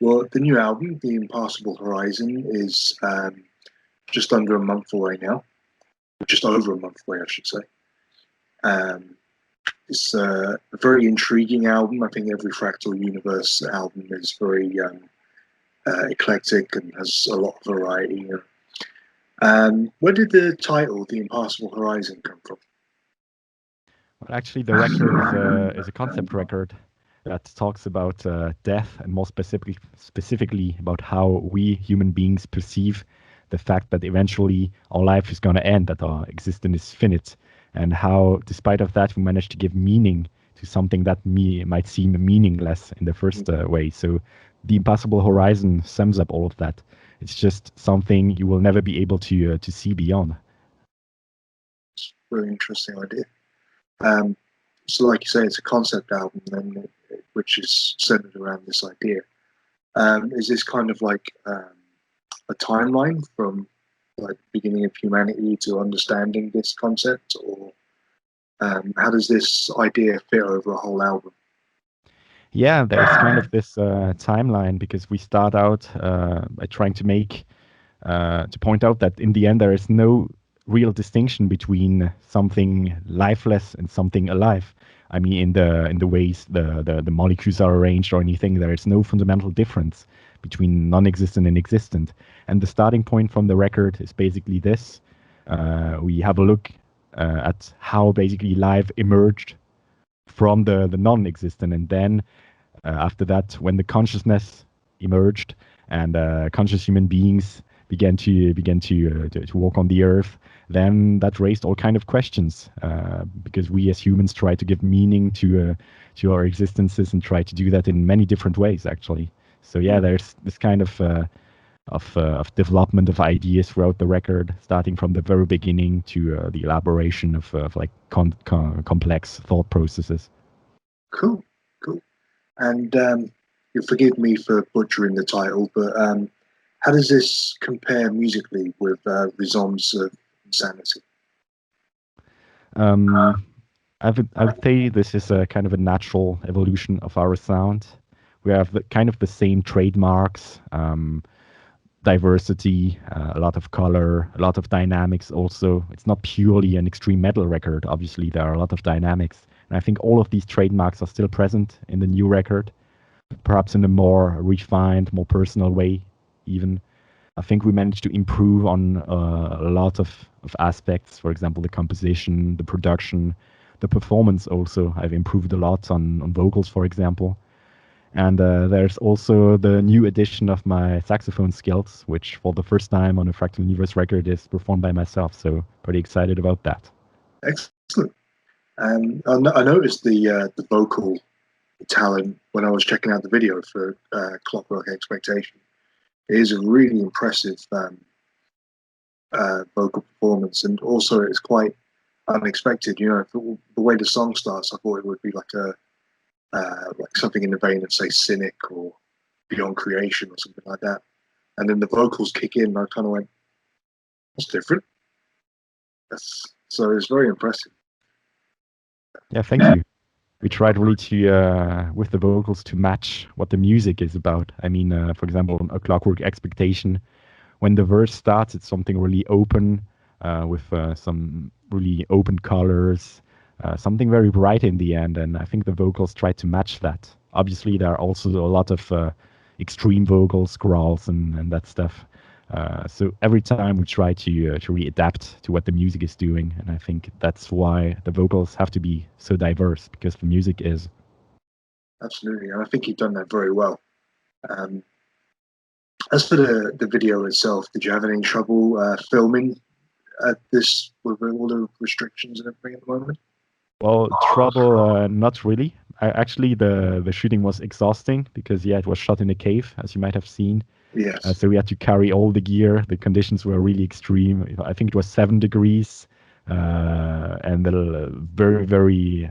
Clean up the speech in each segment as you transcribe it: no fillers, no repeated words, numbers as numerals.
Well, the new album, The Impassable Horizon, is just under a month away now. Just over a month away, I should say. It's a very intriguing album. I think every Fractal Universe album is very eclectic and has a lot of variety. Where did the title, The Impassable Horizon, come from? Well, actually, the record is a concept record that talks about death, and more specifically about how we human beings perceive the fact that eventually our life is going to end, that our existence is finite, and how, despite of that, we manage to give meaning to something that might seem meaningless in the first way. So the Impassable Horizon sums up all of that. It's just something you will never be able to see beyond. It's a very interesting idea. So like you say, it's a concept album, then, which is centered around this idea. Is this kind of like a timeline from like the beginning of humanity to understanding this concept, or how does this idea fit over a whole album? Yeah, there's kind of this timeline, because we start out by trying to point out that in the end there is no real distinction between something lifeless and something alive. I mean, in the ways the molecules are arranged or anything, there is no fundamental difference between non-existent and existent. And the starting point from the record is basically this. We have a look at how basically life emerged from the non-existent, and then after that, when the consciousness emerged and conscious human beings began to walk on the earth, then that raised all kind of questions, because we as humans try to give meaning to our existences, and try to do that in many different ways, actually. So yeah, there's this kind of development of ideas throughout the record, starting from the very beginning to the elaboration of like complex thought processes. Cool. And you'll forgive me for butchering the title, but how does this compare musically with Rhizomes of Insanity? I would say this is a kind of a natural evolution of our sound. We have kind of the same trademarks, diversity, a lot of color, a lot of dynamics also. It's not purely an extreme metal record. Obviously, there are a lot of dynamics. And I think all of these trademarks are still present in the new record, perhaps in a more refined, more personal way even. I think we managed to improve on a lot of aspects. For example, the composition, the production, the performance also. I've improved a lot on vocals, for example. And there's also the new addition of my saxophone skills, which for the first time on a Fractal Universe record is performed by myself. So pretty excited about that. Excellent. I noticed the vocal talent when I was checking out the video for Clockwork Expectation. It is a really impressive vocal performance, and also it's quite unexpected. You know, the way the song starts, I thought it would be like like something in the vein of, say, Cynic or Beyond Creation or something like that. And then the vocals kick in, and I kind of went, "That's different." So it's very impressive. Yeah, thank you. We tried really to, with the vocals, to match what the music is about. I mean, for example, A Clockwork Expectation, when the verse starts, it's something really open, with some really open colors, something very bright in the end, and I think the vocals try to match that. Obviously, there are also a lot of extreme vocals, growls, and that stuff. So every time we try to really adapt to what the music is doing, and I think that's why the vocals have to be so diverse, because the music is. Absolutely, and I think you've done that very well. As for the video itself, did you have any trouble filming at this with all the restrictions and everything at the moment? Well, trouble, not really. Actually, the shooting was exhausting because, yeah, it was shot in a cave, as you might have seen. Yes. So we had to carry all the gear. The conditions were really extreme. I think it was 7 degrees and a very, very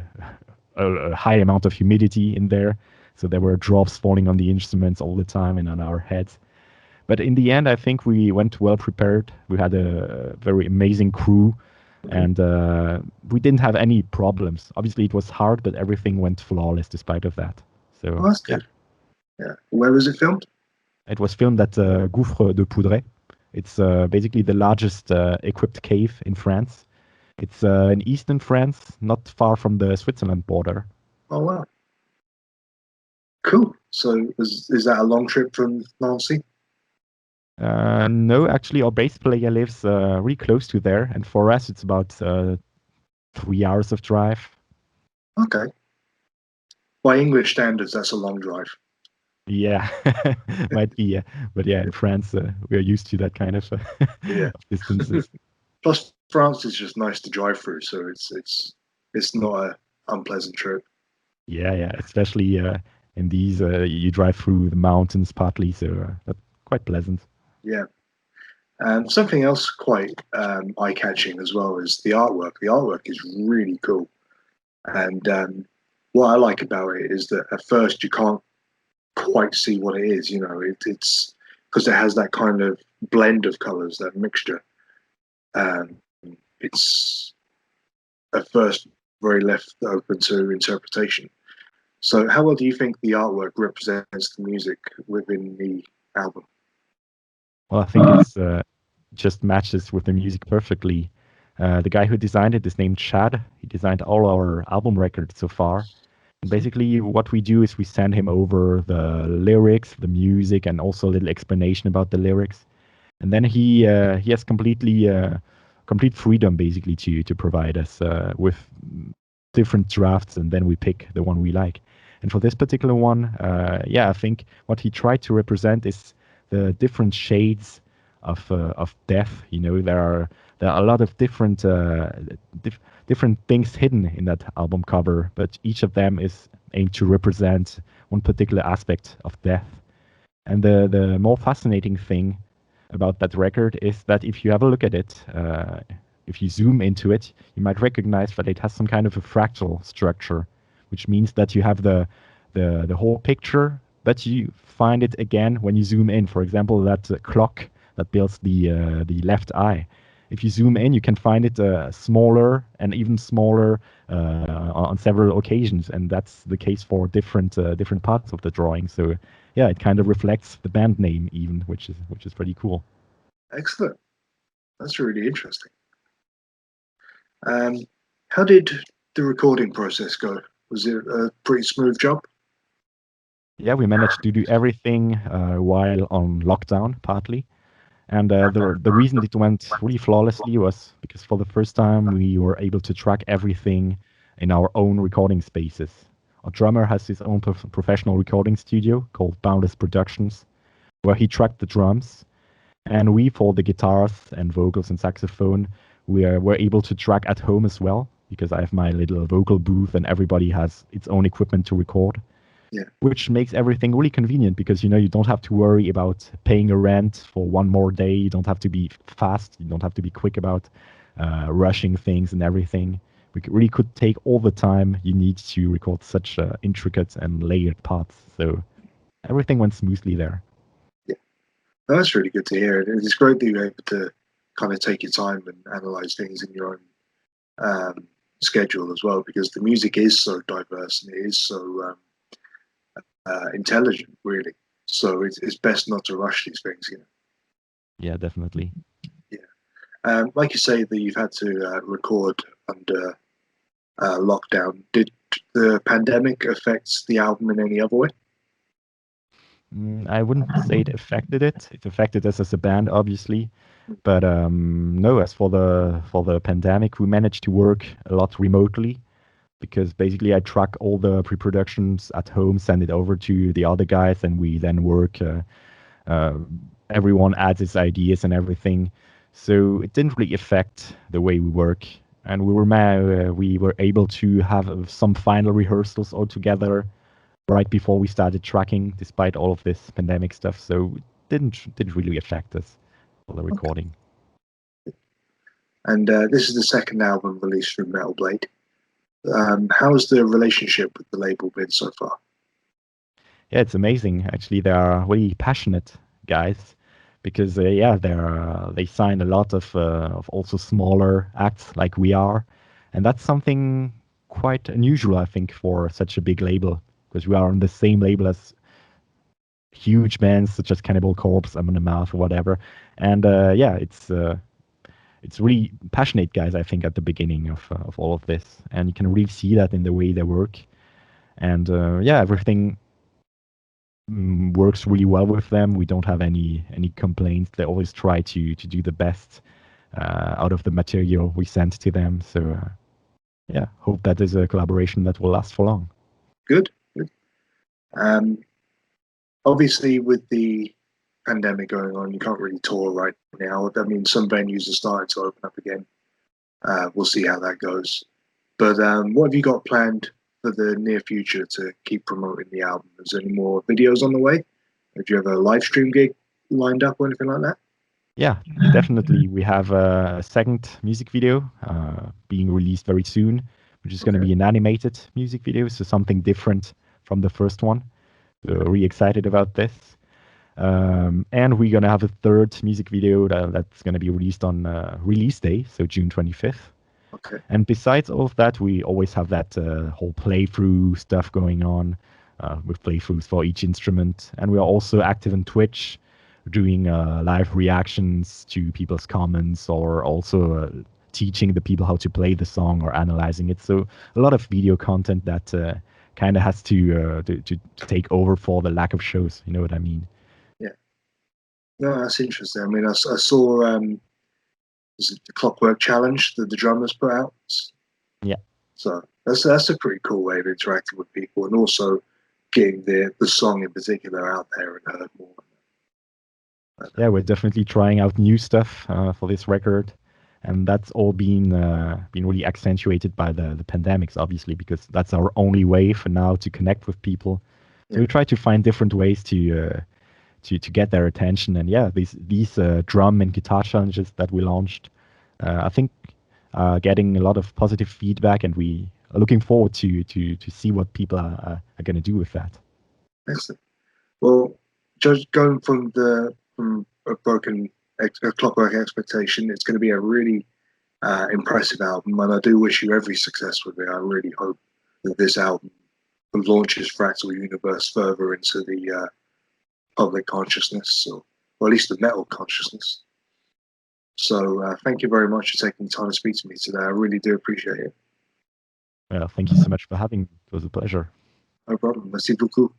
high amount of humidity in there. So there were drops falling on the instruments all the time and on our heads. But in the end, I think we went well prepared. We had a very amazing crew, and we didn't have any problems. Obviously, it was hard, but everything went flawless despite of that. So that's good. Yeah. Where was it filmed? It was filmed at Gouffre de Poudre. It's basically the largest equipped cave in France. It's in eastern France, not far from the Switzerland border. Oh wow, cool. So is that a long trip from Nancy? No, actually, our bass player lives really close to there, and for us, it's about 3 hours of drive. Okay. By English standards, that's a long drive. Yeah, might be, yeah. But yeah, in France, we are used to that kind of, Yeah. of distances. Plus, France is just nice to drive through, so it's not a unpleasant trip. Yeah, especially in these, you drive through the mountains partly, so that's quite pleasant. Yeah. Something else quite eye-catching as well is the artwork. The artwork is really cool, and what I like about it is that at first you can't quite see what it is. You know, it's because it has that kind of blend of colors, that mixture. It's at first very left open to interpretation. So, how well do you think the artwork represents the music within the album? Well, I think it's just matches with the music perfectly. The guy who designed it is named Chad. He designed all our album records so far. And basically, what we do is we send him over the lyrics, the music, and also a little explanation about the lyrics. And then he has complete freedom basically to provide us with different drafts, and then we pick the one we like. And for this particular one, I think what he tried to represent is the different shades of death. You know, there are a lot of different different things hidden in that album cover, but each of them is aimed to represent one particular aspect of death. And the more fascinating thing about that record is that if you have a look at it, if you zoom into it, you might recognize that it has some kind of a fractal structure, which means that you have the whole picture, but you find it again when you zoom in. For example, that clock that builds the left eye. If you zoom in, you can find it smaller and even smaller on several occasions, and that's the case for different parts of the drawing. So yeah, it kind of reflects the band name even, which is pretty cool. Excellent. That's really interesting. How did the recording process go? Was it a pretty smooth job? Yeah, we managed to do everything while on lockdown, partly. And the reason it went really flawlessly was because for the first time we were able to track everything in our own recording spaces. Our drummer has his own professional recording studio called Boundless Productions, where he tracked the drums. And we, for the guitars and vocals and saxophone, were able to track at home as well, because I have my little vocal booth and everybody has its own equipment to record. Yeah. Which makes everything really convenient because, you know, you don't have to worry about paying a rent for one more day. You don't have to be fast. You don't have to be quick about rushing things and everything. We really could take all the time you need to record such intricate and layered parts. So everything went smoothly there. Yeah, that's really good to hear. It's great that you're able to kind of take your time and analyze things in your own schedule as well, because the music is so diverse and it is so intelligent, really. So it's best not to rush these things, you know. Yeah, definitely. Yeah, like you say that you've had to record under lockdown. Did the pandemic affect the album in any other way? I wouldn't say it affected it. It affected us as a band, obviously, but no. As for the pandemic, we managed to work a lot remotely. Because basically I track all the pre-productions at home, send it over to the other guys, and we then work. Everyone adds its ideas and everything, so it didn't really affect the way we work. And we were able to have some final rehearsals all together right before we started tracking, despite all of this pandemic stuff. So it didn't really affect us for the recording. Okay. And this is the second album released from Metal Blade. How's the relationship with the label been so far? Yeah, it's amazing. Actually, they are really passionate guys because they sign a lot of also smaller acts like we are, and that's something quite unusual, I think, for such a big label, because we are on the same label as huge bands such as Cannibal Corpse, Amon Amarth, or whatever. And yeah, it's really passionate guys, I think, at the beginning of all of this, and you can really see that in the way they work. And yeah, everything works really well with them. We don't have any complaints. They always try to do the best out of the material we send to them. So yeah, hope that is a collaboration that will last for long. Good. Obviously, with the pandemic going on, you can't really tour right now. I mean, some venues are starting to open up again. We'll see how that goes. But what have you got planned for the near future to keep promoting the album? Is there any more videos on the way? Do you have a live stream gig lined up or anything like that? Yeah, definitely. We have a second music video being released very soon, which is going to be an animated music video, so something different from the first one. So really excited about this. And we're going to have a third music video that's going to be released on release day, so June 25th. Okay. And besides all of that, we always have that whole playthrough stuff going on with playthroughs for each instrument. And we are also active on Twitch, doing live reactions to people's comments, or also teaching the people how to play the song or analyzing it. So a lot of video content that kind of has to take over for the lack of shows. You know what I mean? Yeah. No, that's interesting. I mean, I saw was it the Clockwork Challenge that the drummers put out? Yeah. So that's a pretty cool way of interacting with people, and also getting the song in particular out there and heard more. Yeah, we're definitely trying out new stuff for this record, and that's all been really accentuated by the pandemics, obviously, because that's our only way for now to connect with people. So we try to find different ways to get their attention. And yeah, these drum and guitar challenges that we launched, I think, getting a lot of positive feedback, and we are looking forward to see what people are going to do with that. Excellent. Well, just going from a broken Clockwork Expectation, it's going to be a really impressive album, and I do wish you every success with it. I really hope that this album launches Fractal Universe further into the public consciousness, or at least the metal consciousness. So thank you very much for taking the time to speak to me today. I really do appreciate it. Thank you so much for having me. It was a pleasure. No problem. Merci beaucoup.